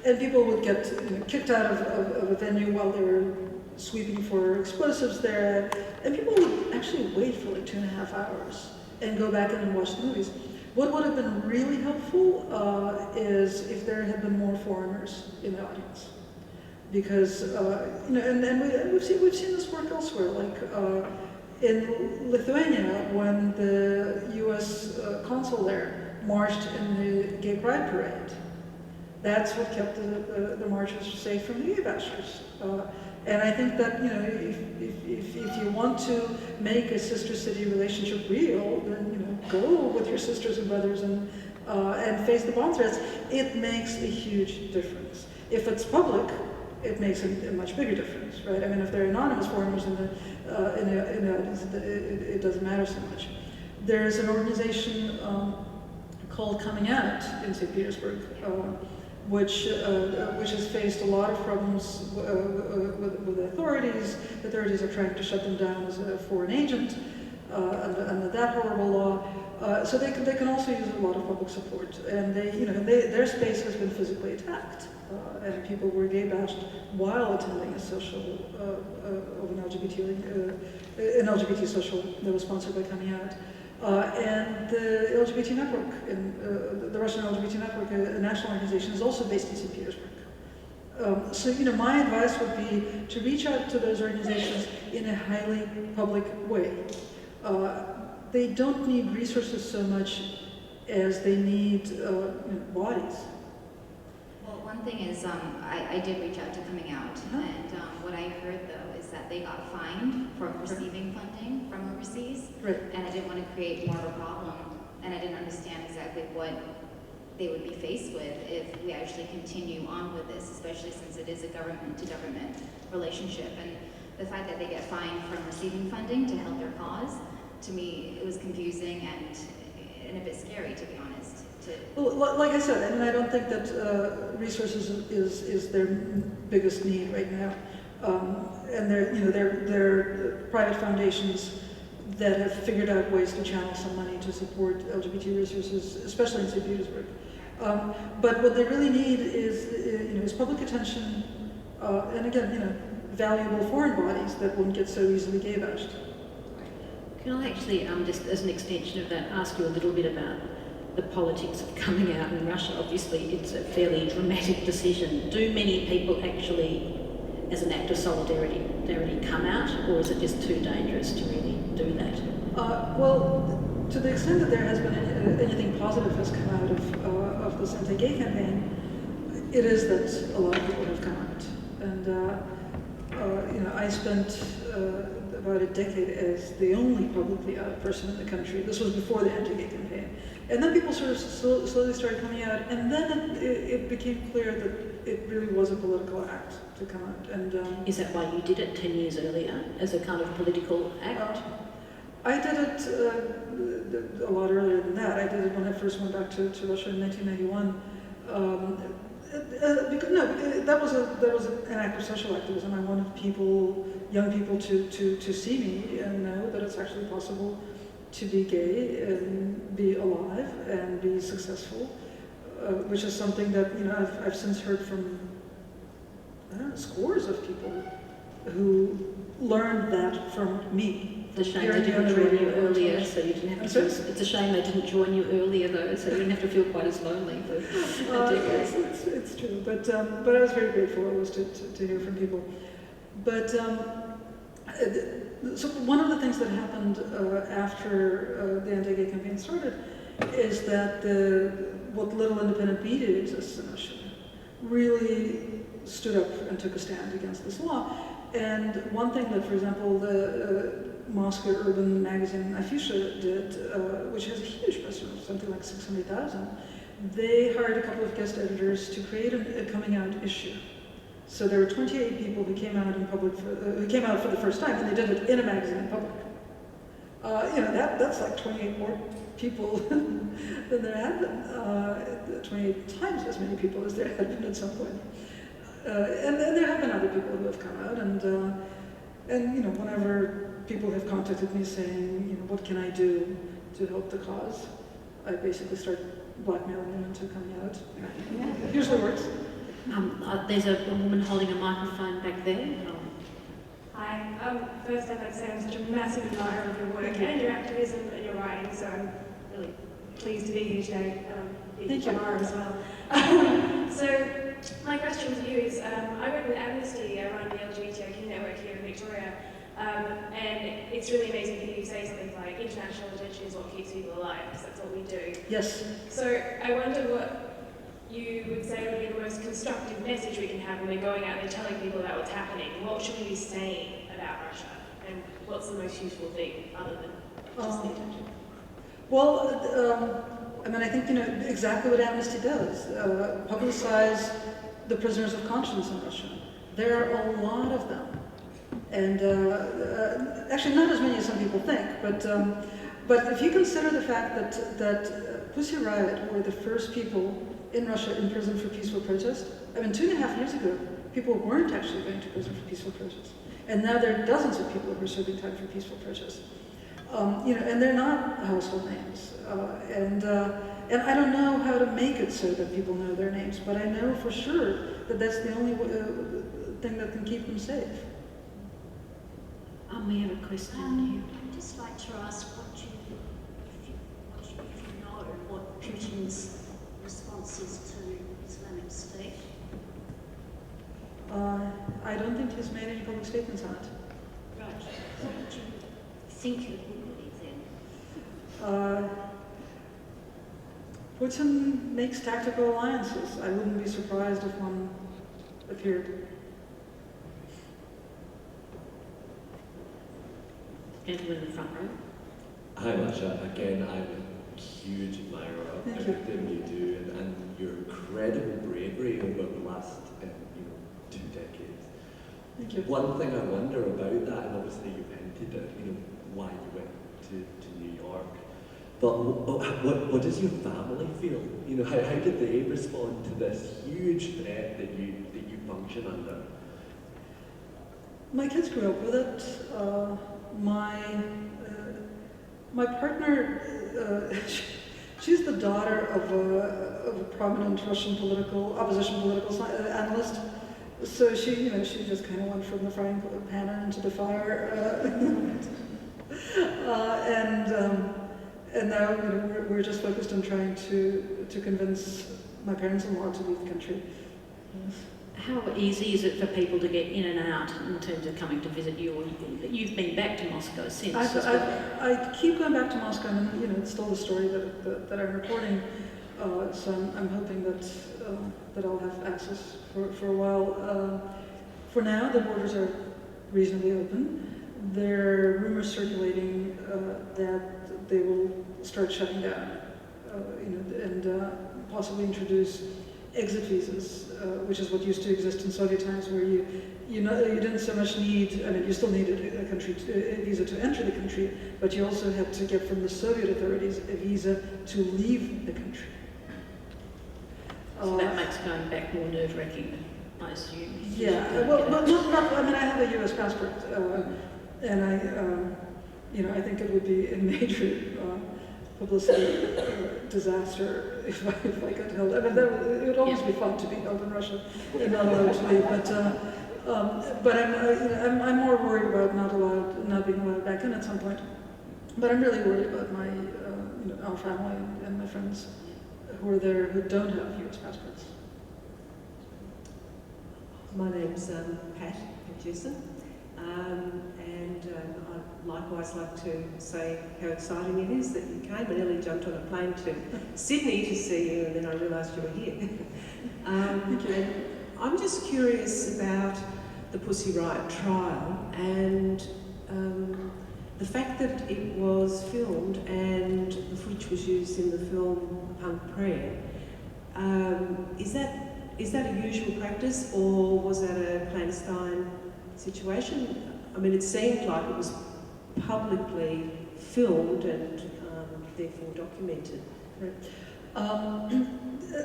and people would get kicked out of a venue while they were sweeping for explosives there, and people would actually wait for like 2.5 hours and go back in and watch the movies. What would have been really helpful is if there had been more foreigners in the audience, because you know, and we've seen this work elsewhere, like in Lithuania when the U.S. consul there marched in the Gay Pride Parade. That's what kept the marches safe from the gay bashers. And I think that, you know, if you want to make a sister-city relationship real, then, you know, go with your sisters and brothers and face the bomb threats. It makes a huge difference. If it's public, it makes a much bigger difference, right? I mean, if they're anonymous foreigners it doesn't matter so much. There's an organization called Coming Out in St. Petersburg, which has faced a lot of problems with authorities. Authorities are trying to shut them down as a foreign agent under that horrible law. So they can also use a lot of public support, and their space has been physically attacked, and people were gay bashed while attending a social of an LGBT social that was sponsored by Coming Out. And the LGBT network, the Russian LGBT network, a national organization, is also based in St. Petersburg. So, you know, my advice would be to reach out to those organizations in a highly public way. They don't need resources so much as they need bodies. Well, one thing is, I did reach out to Coming Out, and what I heard though is that they got fined for receiving funding from overseas, and I didn't want to create more of a problem, and I didn't understand exactly what they would be faced with if we actually continue on with this, especially since it is a government-to-government relationship, and the fact that they get fined from receiving funding to help their cause, to me, it was confusing and a bit scary, to be honest. Well, like I said, I mean, I don't think that resources is their biggest need right now, and they're private foundations that have figured out ways to channel some money to support LGBT resources, especially in St. Petersburg. But what they really need is public attention, and again, valuable foreign bodies that won't get so easily gay bashed. Can I actually, just as an extension of that, ask you a little bit about the politics of coming out in Russia? Obviously, it's a fairly dramatic decision. Do many people actually, as an act of solidarity, come out, or is it just too dangerous to really do that? Well, to the extent that there has been anything positive has come out of this anti-gay campaign, it is that a lot of people have come out. And I spent about a decade as the only publicly out person in the country. This was before the anti-gay campaign. And then people sort of slowly started coming out, and then it became clear that it really was a political act to come out. And is that why you did it 10 years earlier, as a kind of political act? I did it a lot earlier than that. I did it when I first went back to Russia in 1991. That was an act of social activism. I wanted young people to see me and know that it's actually possible to be gay and be alive and be successful, which is something that I've since heard from scores of people who learned that from me. It's a shame they didn't join you earlier, so you didn't have to. It's a shame they didn't join you earlier, though, so you didn't have to feel quite as lonely for decades. It's true, but I was very grateful always to hear from people. But so one of the things that happened after the anti-gay campaign started is that what little independent media exists in Russia really stood up and took a stand against this law. And one thing that, for example, the Moscow urban magazine Afisha did, which has a huge press run, something like 600,000, they hired a couple of guest editors to create a coming out issue. So there were 28 people who came out in public, who came out for the first time, and they did it in a magazine in public. That's like 28 more people than there had been, 28 times as many people as there had been at some point. And there have been other people who have come out, and whenever people have contacted me saying, what can I do to help the cause, I basically start blackmailing them into coming out. It usually works. There's a woman holding a microphone back there. Hi. First I'd like to say I'm such a massive admirer of your work and your activism and your writing, so I'm really pleased to be here today. Thank you. Tomorrow as well. So my question for you is, I work with Amnesty, I run the LGBTIQ network here in Victoria, and it's really amazing to hear you say something like international attention is what keeps people alive, because that's what we do. Yes. So I wonder what you would say would be the most constructive message we can have when we're going out there telling people about what's happening? What should we be saying about Russia? And what's the most useful thing other than just the intention? Well, I mean, I think, exactly what Amnesty does, publicize the prisoners of conscience in Russia. There are a lot of them. And actually not as many as some people think, but if you consider the fact that Pussy Riot were the first people in Russia in prison for peaceful protest, I mean, 2.5 years ago, people weren't actually going to prison for peaceful protest. And now there are dozens of people who are serving time for peaceful protest. And they're not household names. And I don't know how to make it so that people know their names, but I know for sure that that's the only thing that can keep them safe. We have a question here. I'd just like to ask if you know what Putin's response is to Islamic State. I don't think he's made any public statements on it. Right. What would you think it would be then? Putin makes tactical alliances. I wouldn't be surprised if one appeared. Gentleman in the front row. Hi Masha, again I'm a huge admirer of everything you do and your incredible bravery over the last 2 decades. Thank you. One thing I wonder about that, and obviously you've hinted at why you went to New York, but what does your family feel? How did they respond to this huge threat that you function under? My kids grew up with it. My partner, she's the daughter of a prominent Russian opposition political analyst. So she just kind of went from the frying pan into the fire, and now we're just focused on trying to convince my parents-in-law to leave the country. How easy is it for people to get in and out in terms of coming to visit you? Or you've been back to Moscow since. I keep going back to Moscow, and it's still the story that I'm reporting. So I'm hoping that I'll have access for a while. For now, the borders are reasonably open. There are rumors circulating that they will start shutting down, and possibly introduce exit visas, which is what used to exist in Soviet times, where you didn't so much need, I mean, you still needed a visa to enter the country, but you also had to get from the Soviet authorities a visa to leave the country. So that makes going back more nerve-wracking, I assume. Yeah, well, but not, I mean, I have a US passport, and I think it would be a major publicity disaster if I got held. I mean, it would always be fun to be held in Russia and not allowed to leave. But I'm more worried about not being allowed back in at some point. But I'm really worried about my our family and my friends who are there who don't have U.S. passports. My name's Passion of Gessen. And I'd likewise like to say how exciting it is that you came. I nearly jumped on a plane to Sydney to see you, and then I realised you were here. I'm just curious about the Pussy Riot trial and the fact that it was filmed and the footage was used in the film Punk Prayer. Is that a usual practice, or was that a clandestine situation? I mean, it seemed like it was publicly filmed and therefore documented. Right.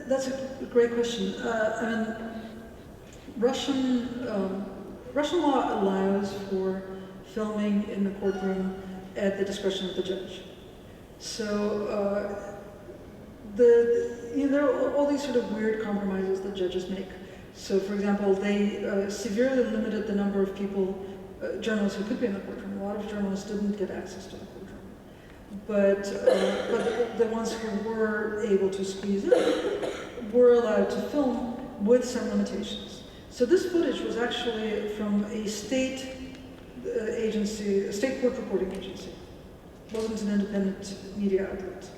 That's a great question. I mean, Russian law allows for filming in the courtroom at the discretion of the judge. So there are all these sort of weird compromises that judges make. So, for example, they severely limited the number of people, journalists who could be in the courtroom. A lot of journalists didn't get access to the courtroom. But the ones who were able to squeeze in were allowed to film with some limitations. So this footage was actually from a state agency, a state court reporting agency. It wasn't an independent media outlet.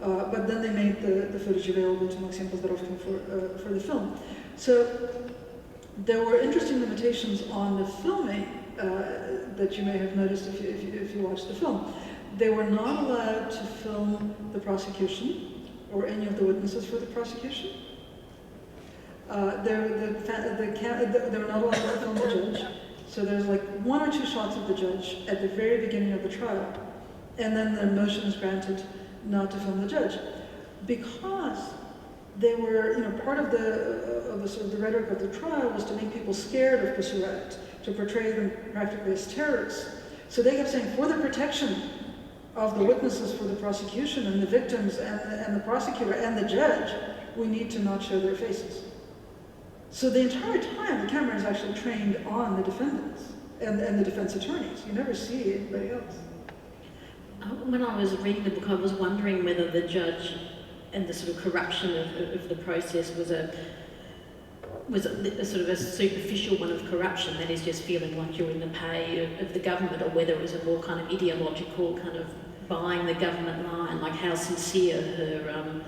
But then they made the footage available to Maxim Pozdorovkin for the film. So there were interesting limitations on the filming that you may have noticed if you watched the film. They were not allowed to film the prosecution or any of the witnesses for the prosecution. They were not allowed to film the judge. So there's like 1 or 2 shots of the judge at the very beginning of the trial, and then the motion is granted not to film the judge, because they were, part of the sort of the rhetoric of the trial was to make people scared of Pussy Riot, to portray them practically as terrorists. So they kept saying, for the protection of the witnesses for the prosecution and the victims and the prosecutor and the judge, we need to not show their faces. So the entire time, the camera is actually trained on the defendants and the defense attorneys. You never see anybody else. When I was reading the book, I was wondering whether the judge and the sort of corruption of the process was a sort of a superficial one of corruption, that is just feeling like you're in the pay of the government, or whether it was a more kind of ideological kind of buying the government line, like how sincere her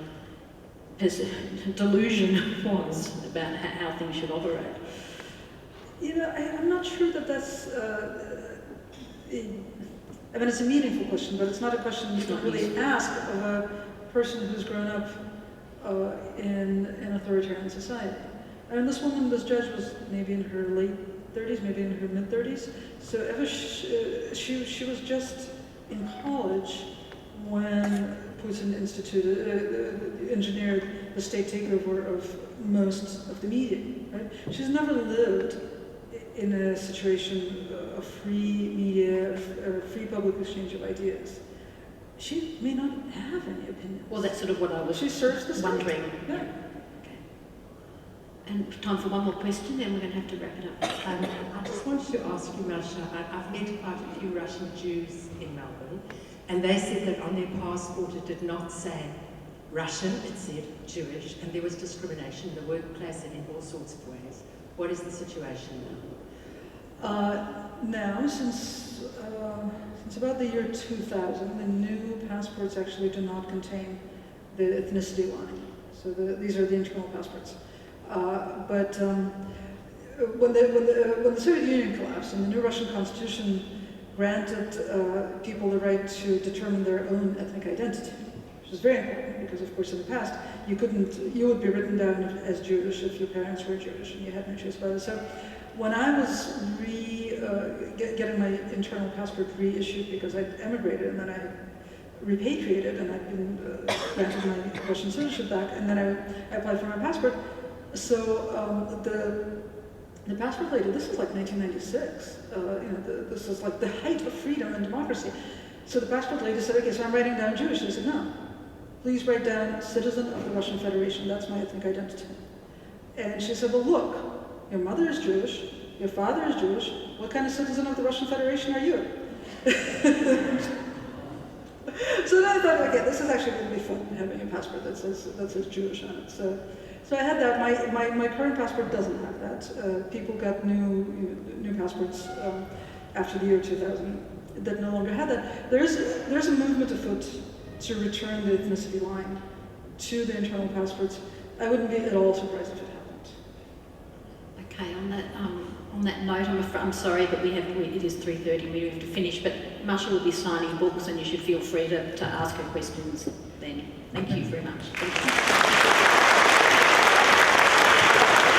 delusion was about how things should operate. I'm not sure that that's... I mean, it's a meaningful question, but it's not a question you can really ask of a person who's grown up in an authoritarian society. And this woman, this judge, was maybe in her late 30s, maybe in her mid-30s. So she was just in college when Putin engineered the state takeover of most of the media. Right? She's never lived in a situation of free media, or free public exchange of ideas. She may not have any opinions. Well, that's sort of what I was she serves the wondering. Yeah. Okay. And time for one more question, then we're going to have to wrap it up. I just wanted to ask you, Masha, I've met quite a few Russian Jews in Melbourne, and they said that on their passport it did not say Russian, it said Jewish, and there was discrimination in the workplace and in all sorts of ways. What is the situation now? Now, since about the year 2000, the new passports actually do not contain the ethnicity line. So these are the internal passports. But when the Soviet Union collapsed and the new Russian constitution granted people the right to determine their own ethnic identity, which is very important because, of course, in the past you would be written down as Jewish if your parents were Jewish and you had no choice about it. So when I was getting my internal passport reissued because I'd emigrated and then I had repatriated and I'd been granted my Russian citizenship back, and then I applied for my passport. So the passport lady, this is like 1996. This is like the height of freedom and democracy. So the passport lady said, okay, so I'm writing down Jewish. I said, no, please write down citizen of the Russian Federation. That's my ethnic identity. And she said, well, look, your mother is Jewish, your father is Jewish, what kind of citizen of the Russian Federation are you? So then I thought, okay, this is actually going to be fun, having a passport that says Jewish on it. So I had that. My current passport doesn't have that. People got new passports after the year 2000 that no longer had that. There's a movement afoot to return the ethnicity line to the internal passports. I wouldn't be at all surprised if it happened. Okay, on that note, I'm sorry, but it is 3:30. We have to finish. But Masha will be signing books, and you should feel free to ask her questions then. Thank you very much. Thank you.